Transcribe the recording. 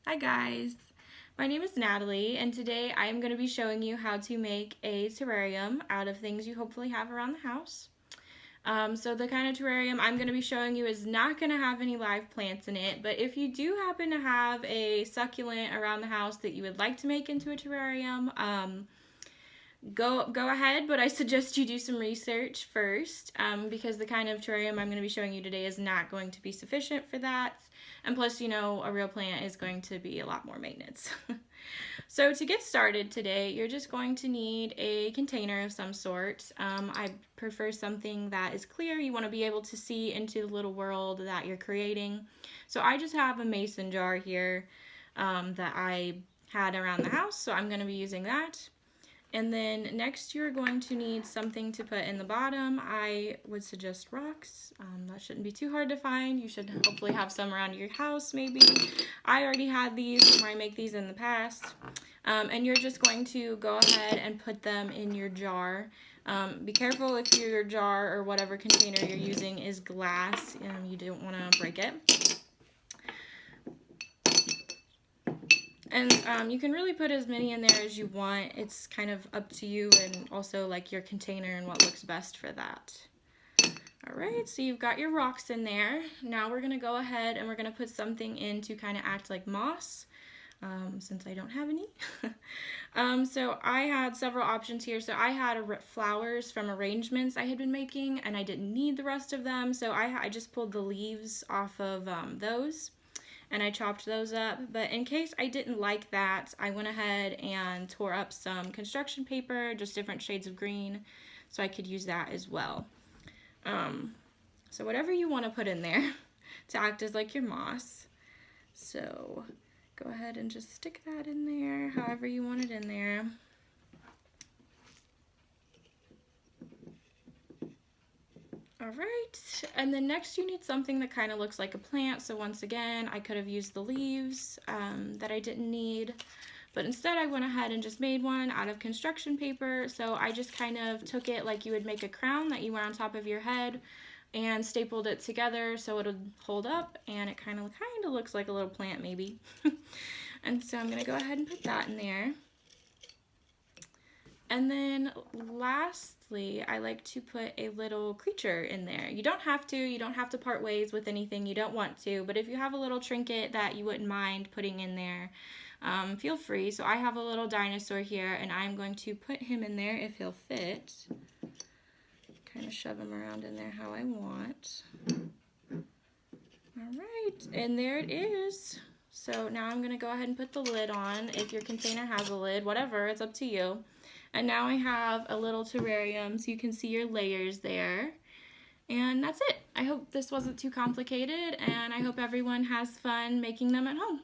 Hi guys, my name is Natalie and today I am going to be showing you how to make a terrarium out of things you hopefully have around the house. So the kind of terrarium I'm going to be showing you is not going to have any live plants in it, but if you do happen to have a succulent around the house that you would like to make into a terrarium, go ahead, but I suggest you do some research first because the kind of terrarium I'm going to be showing you today is not going to be sufficient for that. And plus, you know, a real plant is going to be a lot more maintenance. So to get started today, you're just going to need a container of some sort. I prefer something that is clear. You want to be able to see into the little world that you're creating. So I just have a mason jar here that I had around the house, so I'm going to be using that. And then next you're going to need something to put in the bottom. I would suggest rocks. That shouldn't be too hard to find. You should hopefully have some around your house maybe. I already had these from where I make these in the past. And you're just going to go ahead and put them in your jar. Be careful if your jar or whatever container you're using is glass. You don't want to break it. And you can really put as many in there as you want. It's kind of up to you and also like your container and what looks best for that. Alright, so you've got your rocks in there. Now we're going to go ahead and we're going to put something in to kind of act like moss, since I don't have any. So I had several options here. So I had flowers from arrangements I had been making and I didn't need the rest of them. So I just pulled the leaves off of those. And I chopped those up, but in case I didn't like that, I went ahead and tore up some construction paper, just different shades of green, so I could use that as well. So whatever you want to put in there to act as like your moss. So go ahead and just stick that in there, however you want it in there. Alright, and then next you need something that kind of looks like a plant. So once again, I could have used the leaves that I didn't need, but instead I went ahead and just made one out of construction paper. So I just kind of took it like you would make a crown that you wear on top of your head and stapled it together so it would hold up, and it kind of looks like a little plant maybe. And so I'm going to go ahead and put that in there. And then lastly, I like to put a little creature in there. You don't have to part ways with anything you don't want to, but if you have a little trinket that you wouldn't mind putting in there, feel free. So I have a little dinosaur here and I'm going to put him in there if he'll fit. Kind of shove him around in there how I want. Alright, and there it is. So now I'm going to go ahead and put the lid on. If your container has a lid, whatever, it's up to you. And now I have a little terrarium so you can see your layers there. And that's it. I hope this wasn't too complicated, and I hope everyone has fun making them at home.